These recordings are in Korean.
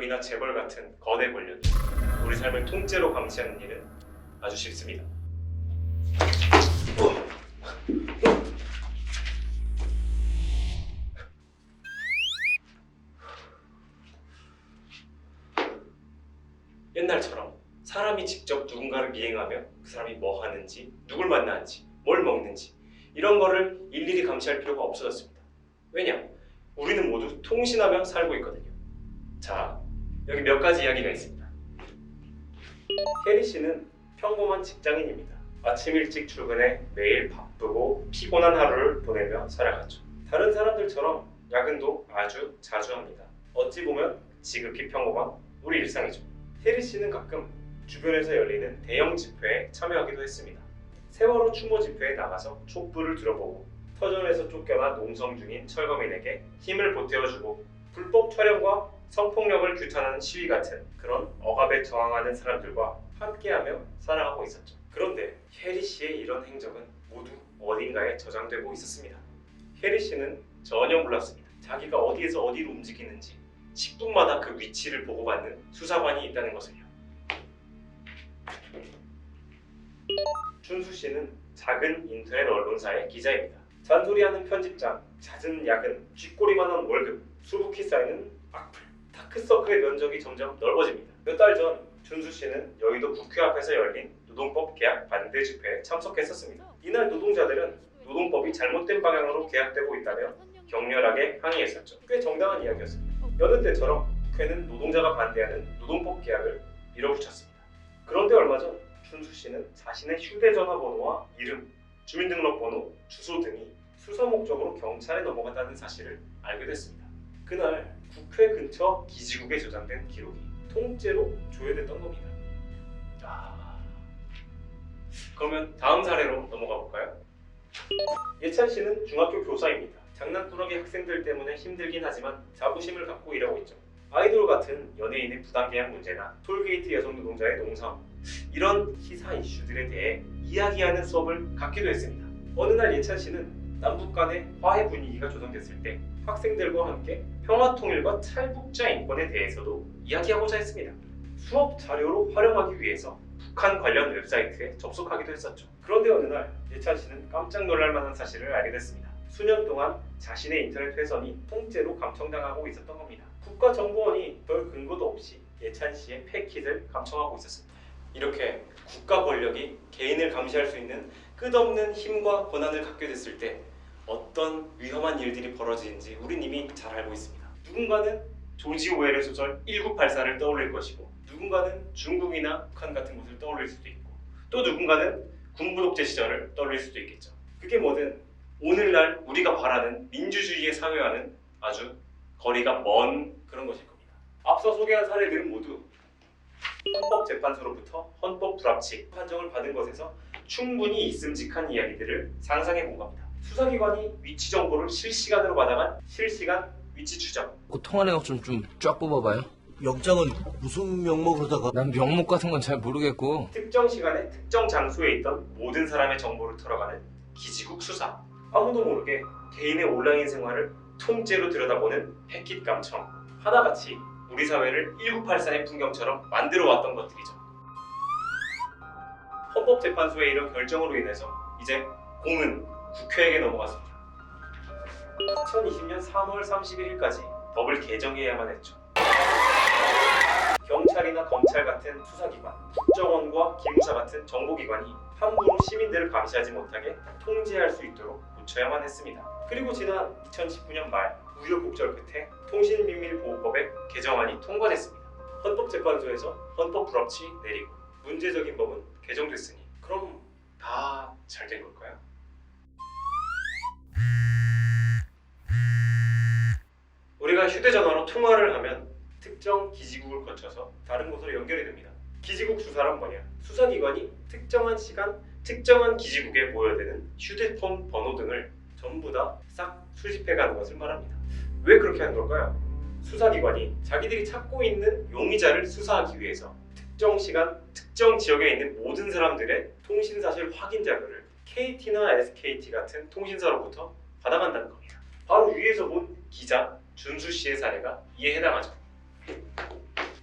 기업이나 재벌 같은 거대 권력이 우리 삶을 통째로 감시하는 일은 아주 쉽습니다. 옛날처럼 사람이 직접 누군가를 미행하며 그 사람이 뭐 하는지, 누굴 만나는지, 뭘 먹는지 이런 거를 일일이 감시할 필요가 없어졌습니다. 왜냐? 우리는 모두 통신하며 살고 있거든요. 자, 여기 몇 가지 이야기가 있습니다. 해리 씨는 평범한 직장인입니다. 아침 일찍 출근해 매일 바쁘고 피곤한 하루를 보내며 살아갔죠. 다른 사람들처럼 야근도 아주 자주 합니다. 어찌 보면 지극히 평범한 우리 일상이죠. 해리 씨는 가끔 주변에서 열리는 대형 집회에 참여하기도 했습니다. 세월호 추모 집회에 나가서 촛불을 들어보고 터전에서 쫓겨나 농성 중인 철거민에게 힘을 보태어주고 불법 촬영과 성폭력을 규탄하는 시위 같은 그런 억압에 저항하는 사람들과 함께하며 살아가고 있었죠. 그런데 해리 씨의 이런 행적은 모두 어딘가에 저장되고 있었습니다. 해리 씨는 전혀 몰랐습니다. 자기가 어디에서 어디로 움직이는지 10분마다 그 위치를 보고받는 수사관이 있다는 것을요. 준수 씨는 작은 인터넷 언론사의 기자입니다. 잔소리하는 편집장, 잦은 야근, 쥐꼬리만한 월급, 수북히 쌓이는 악플, 다크서클의 면적이 점점 넓어집니다. 몇 달 전 준수 씨는 여의도 국회 앞에서 열린 노동법 개혁 반대 집회에 참석했었습니다. 이날 노동자들은 노동법이 잘못된 방향으로 개혁되고 있다며 격렬하게 항의했었죠. 꽤 정당한 이야기였습니다. 여느 때처럼 국회는 노동자가 반대하는 노동법 개혁을 밀어붙였습니다. 그런데 얼마 전 준수 씨는 자신의 휴대전화 번호와 이름, 주민등록번호, 주소 등이 수사 목적으로 경찰에 넘어갔다는 사실을 알게 됐습니다. 그날 국회 근처 기지국에 저장된 기록이 통째로 조회됐던 겁니다. 그러면 다음 사례로 넘어가 볼까요? 예찬 씨는 중학교 교사입니다. 장난꾸러기 학생들 때문에 힘들긴 하지만 자부심을 갖고 일하고 있죠. 아이돌 같은 연예인의 부당계약 문제나 톨게이트 여성 노동자의 농성, 이런 시사 이슈들에 대해 이야기하는 수업을 갖기도 했습니다. 어느 날 예찬 씨는 남북 간의 화해 분위기가 조성됐을 때 학생들과 함께 평화통일과 탈북자 인권에 대해서도 이야기하고자 했습니다. 수업 자료로 활용하기 위해서 북한 관련 웹사이트에 접속하기도 했었죠. 그런데 어느 날 예찬 씨는 깜짝 놀랄 만한 사실을 알게 됐습니다. 수년 동안 자신의 인터넷 회선이 통째로 감청당하고 있었던 겁니다. 국가정보원이 별 근거도 없이 예찬 씨의 패킷을 감청하고 있었습니다. 이렇게 국가 권력이 개인을 감시할 수 있는 끝없는 힘과 권한을 갖게 됐을 때 어떤 위험한 일들이 벌어지는지 우린 이미 잘 알고 있습니다. 누군가는 조지 오웰의 소설 1984를 떠올릴 것이고, 누군가는 중국이나 북한 같은 곳을 떠올릴 수도 있고, 또 누군가는 군부 독재 시절을 떠올릴 수도 있겠죠. 그게 뭐든 오늘날 우리가 바라는 민주주의의 사회와는 아주 거리가 먼 그런 것일 겁니다. 앞서 소개한 사례들은 모두 헌법재판소로부터 헌법 불합치 판정을 받은 것에서 충분히 있음직한 이야기들을 상상해 본 겁니다. 수사기관이 위치 정보를 실시간으로 받아간 실시간 위치 추적. 그 통화 내역 좀 쫙 뽑아봐요. 영장은 무슨 명목으로다가? 난 명목 같은 건 잘 모르겠고. 특정 시간에 특정 장소에 있던 모든 사람의 정보를 털어가는 기지국 수사. 아무도 모르게 개인의 온라인 생활을 통째로 들여다보는 패킷 감청. 하나같이 우리 사회를 1984의 풍경처럼 만들어왔던 것들이죠. 헌법재판소의 이런 결정으로 인해서 이제 공은 국회에게 넘어갔습니다. 2020년 3월 31일까지 법을 개정해야만 했죠. 경찰이나 검찰 같은 수사기관, 국정원과 기무사 같은 정보기관이 함부로 시민들을 감시하지 못하게 통제할 수 있도록 고쳐야만 했습니다. 그리고 지난 2019년 말 우여곡절 끝에 통신비밀보호법의 개정안이 통과됐습니다. 헌법재판소에서 헌법 불합치 내리고 문제적인 법은 개정됐으니 그럼 다 잘 된 걸까요? 우리가 휴대전화로 통화를 하면 특정 기지국을 거쳐서 다른 곳으로 연결이 됩니다. 기지국 수사란 뭐냐? 수사기관이 특정한 시간, 특정한 기지국에 모여드는 휴대폰 번호 등을 전부 다 싹 수집해가는 것을 말합니다. 왜 그렇게 하는 걸까요? 수사기관이 자기들이 찾고 있는 용의자를 수사하기 위해서 특정 시간, 특정 지역에 있는 모든 사람들의 통신사실 확인 자료를 KT나 SKT 같은 통신사로부터 받아간다는 겁니다. 바로 위에서 본 기자 준수 씨의 사례가 이에 해당하죠.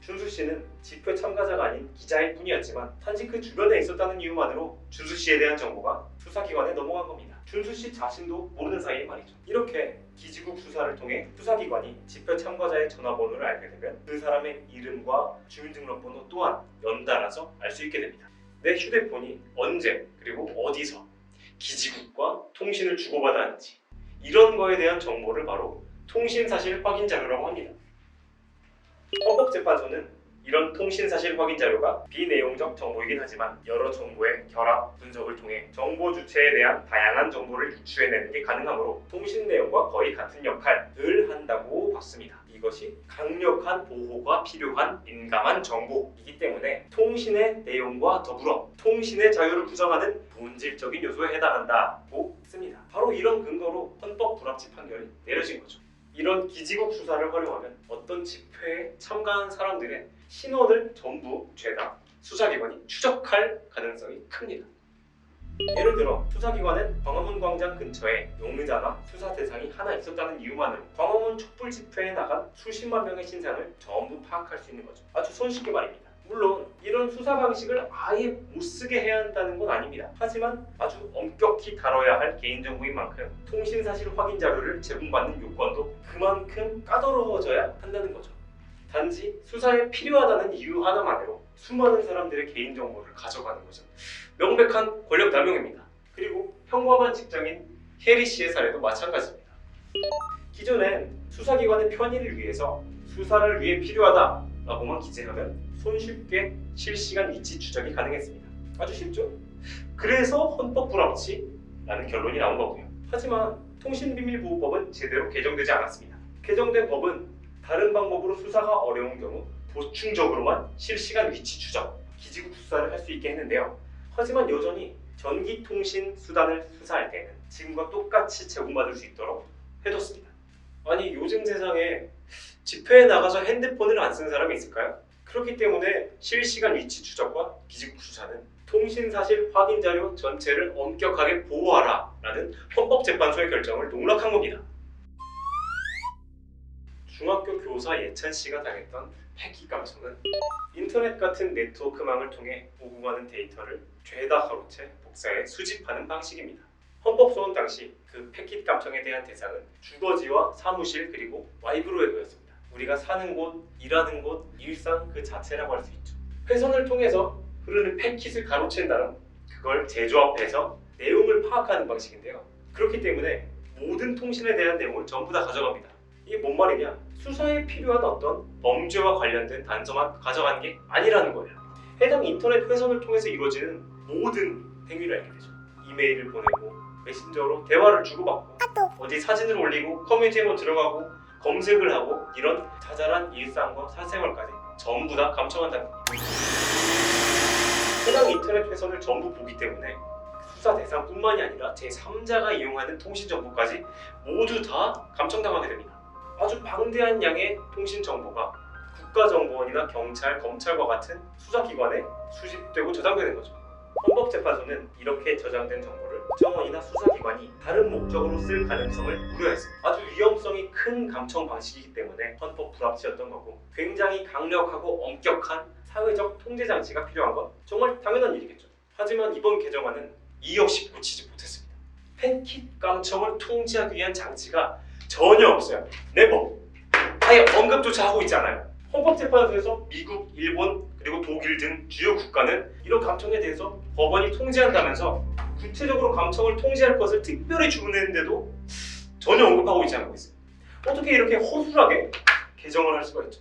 준수 씨는 집회 참가자가 아닌 기자일 뿐이었지만 단지 그 주변에 있었다는 이유만으로 준수 씨에 대한 정보가 수사기관에 넘어간 겁니다. 준수 씨 자신도 모르는 사이에 말이죠. 이렇게 기지국 수사를 통해 수사기관이 집회 참가자의 전화번호를 알게 되면 그 사람의 이름과 주민등록번호 또한 연달아서 알 수 있게 됩니다. 내 휴대폰이 언제 그리고 어디서 기지국과 통신을 주고받았는지 이런 거에 대한 정보를 바로 통신사실 확인 자료라고 합니다. 헌법재판소는 이런 통신사실 확인 자료가 비내용적 정보이긴 하지만 여러 정보의 결합, 분석을 통해 정보 주체에 대한 다양한 정보를 유추해내는 게 가능하므로 통신 내용과 거의 같은 역할을 한다고 봤습니다. 이것이 강력한 보호가 필요한 민감한 정보이기 때문에 통신의 내용과 더불어 통신의 자유를 구성하는 본질적인 요소에 해당한다고 했습니다. 바로 이런 근거로 헌법 불합치 판결이 내려진 거죠. 이런 기지국 수사를 활용하면 어떤 집회에 참가한 사람들의 신원을 전부 죄다 수사기관이 추적할 가능성이 큽니다. 예를 들어 수사기관은 광화문 광장 근처에 용의자나 수사 대상이 하나 있었다는 이유만으로 광화문 촛불 집회에 나간 수십만 명의 신상을 전부 파악할 수 있는 거죠. 아주 손쉽게 말입니다. 물론 이런 수사 방식을 아예 못 쓰게 해야 한다는 건 아닙니다. 하지만 아주 엄격히 다뤄야 할 개인정보인 만큼 통신사실 확인 자료를 제공받는 요건도 그만큼 까다로워져야 한다는 거죠. 단지 수사에 필요하다는 이유 하나만으로 수많은 사람들의 개인정보를 가져가는 것은 명백한 권력 남용입니다. 그리고 평범한 직장인 혜리 씨의 사례도 마찬가지입니다. 기존엔 수사기관의 편의를 위해서 수사를 위해 필요하다라고만 기재하면 손쉽게 실시간 위치 추적이 가능했습니다. 아주 쉽죠? 그래서 헌법 불합치라는 결론이 나온 거고요. 하지만 통신비밀보호법은 제대로 개정되지 않았습니다. 개정된 법은 다른 방법으로 수사가 어려운 경우 보충적으로만 실시간 위치 추적, 기지국 수사를 할 수 있게 했는데요. 하지만 여전히 전기통신 수단을 수사할 때는 지금과 똑같이 제공받을 수 있도록 해뒀습니다. 아니 요즘 세상에 집회에 나가서 핸드폰을 안 쓰는 사람이 있을까요? 그렇기 때문에 실시간 위치 추적과 기지국 수사는 통신사실 확인 자료 전체를 엄격하게 보호하라 라는 헌법재판소의 결정을 농락한 겁니다. 중학교 교사 예찬 씨가 당했던 해킹 감청은 인터넷 같은 네트워크망을 통해 오고가는 데이터를 죄다 가로채 복사해 수집하는 방식입니다. 헌법소원 당시 그 패킷 감청에 대한 대상은 주거지와 사무실 그리고 와이브로 외부였습니다. 우리가 사는 곳, 일하는 곳, 일상 그 자체라고 할 수 있죠. 회선을 통해서 흐르는 패킷을 가로챈 다음 그걸 재조합해서 내용을 파악하는 방식인데요. 그렇기 때문에 모든 통신에 대한 내용을 전부 다 가져갑니다. 이게 뭔 말이냐? 수사에 필요한 어떤 범죄와 관련된 단서만 가져가는 게 아니라는 거예요. 해당 인터넷 회선을 통해서 이루어지는 모든 행위를 알게 되죠. 이메일을 보내고 메신저로 대화를 주고받고 어디 사진을 올리고 커뮤니티에 뭐 들어가고 검색을 하고 이런 자잘한 일상과 사생활까지 전부 다 감청한다는 겁니다. 해당 인터넷 회선을 전부 보기 때문에 수사 대상뿐만이 아니라 제3자가 이용하는 통신 정보까지 모두 다 감청당하게 됩니다. 아주 방대한 양의 통신 정보가 국가정보원이나 경찰, 검찰과 같은 수사기관에 수집되고 저장되는 거죠. 헌법재판소는 이렇게 저장된 정보를 국정원이나 수사기관이 다른 목적으로 쓸 가능성을 우려했습니다. 아주 위험성이 큰 감청 방식이기 때문에 헌법 불합치였던 거고 굉장히 강력하고 엄격한 사회적 통제 장치가 필요한 건 정말 당연한 일이겠죠. 하지만 이번 개정안은 이 역시 고치지 못했습니다. 패킷 감청을 통제하기 위한 장치가 전혀 없어요. 네버. 아예 언급조차 하고 있지 않아요. 헌법재판소에서 미국, 일본, 그리고 독일 등 주요 국가는 이런 감청에 대해서 법원이 통제한다면서 구체적으로 감청을 통제할 것을 특별히 주문했는데도 전혀 언급하고 있지 않고 있어요. 어떻게 이렇게 허술하게 개정을 할 수가 있죠?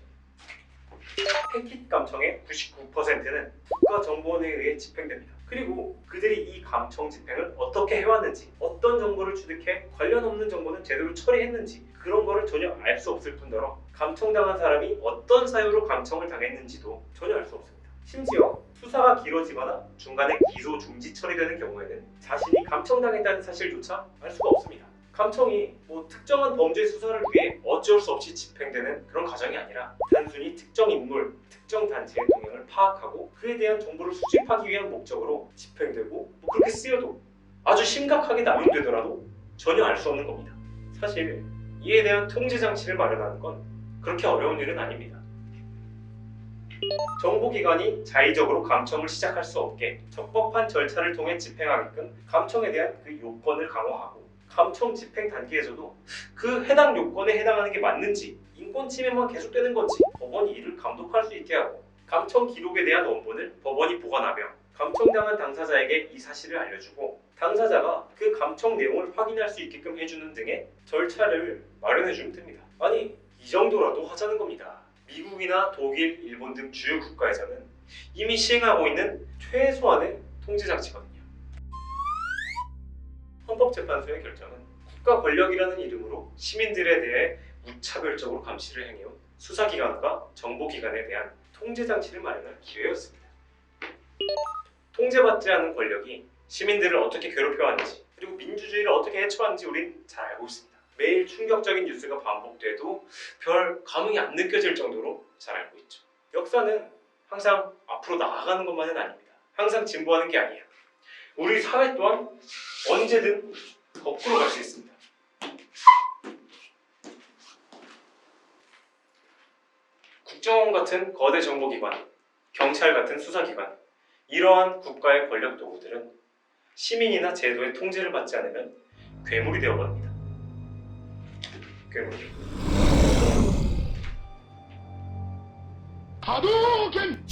패킷 감청의 99%는 국가정보원에 의해 집행됩니다. 그리고 그들이 이 감청 집행을 어떻게 해왔는지, 어떤 정보를 취득해 관련 없는 정보는 제대로 처리했는지 그런 거를 전혀 알 수 없을 뿐더러 감청당한 사람이 어떤 사유로 감청을 당했는지도 전혀 알 수 없습니다. 심지어 수사가 길어지거나 중간에 기소 중지 처리되는 경우에는 자신이 감청당했다는 사실조차 알 수가 없습니다. 감청이 뭐 특정한 범죄 수사를 위해 어쩔 수 없이 집행되는 그런 과정이 아니라 단순히 특정 인물, 특정 단체의 동향을 파악하고 그에 대한 정보를 수집하기 위한 목적으로 집행되고 뭐 그렇게 쓰여도 아주 심각하게 남용되더라도 전혀 알 수 없는 겁니다. 사실 이에 대한 통제 장치를 마련하는 건 그렇게 어려운 일은 아닙니다. 정보기관이 자의적으로 감청을 시작할 수 없게 적법한 절차를 통해 집행하게끔 감청에 대한 그 요건을 강화하고, 감청 집행 단계에서도 그 해당 요건에 해당하는 게 맞는지, 인권 침해만 계속되는 건지 법원이 이를 감독할 수 있게 하고, 감청 기록에 대한 원본을 법원이 보관하며 감청당한 당사자에게 이 사실을 알려주고, 당사자가 그 감청 내용을 확인할 수 있게끔 해주는 등의 절차를 마련해주면 됩니다. 아니, 이 정도라도 하자는 겁니다. 미국이나 독일, 일본 등 주요 국가에서는 이미 시행하고 있는 최소한의 통제 장치거든요. 헌법재판소의 결정은 국가 권력이라는 이름으로 시민들에 대해 무차별적으로 감시를 행해온 수사기관과 정보기관에 대한 통제 장치를 마련할 기회였습니다. 통제받지 않은 권력이 시민들을 어떻게 괴롭혀왔는지, 그리고 민주주의를 어떻게 해쳐왔는지 우린 잘 알고 있습니다. 매일 충격적인 뉴스가 반복돼도 별 감흥이 안 느껴질 정도로 잘 알고 있죠. 역사는 항상 앞으로 나아가는 것만은 아닙니다. 항상 진보하는 게 아니에요. 우리 사회 또한 언제든 거꾸로 갈 수 있습니다. 국정원 같은 거대 정보기관, 경찰 같은 수사기관, 이러한 국가의 권력 도구들은 시민이나 제도의 통제를 받지 않으면 괴물이 되어버립니다. 괴물. 하도겐!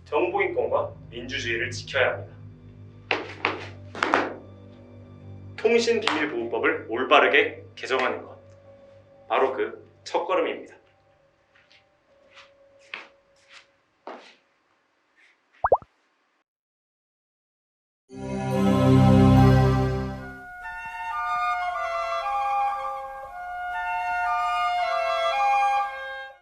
정보인권과 민주주의를 지켜야 합니다. 통신비밀보호법을 올바르게 개정하는 것, 바로 그 첫걸음입니다.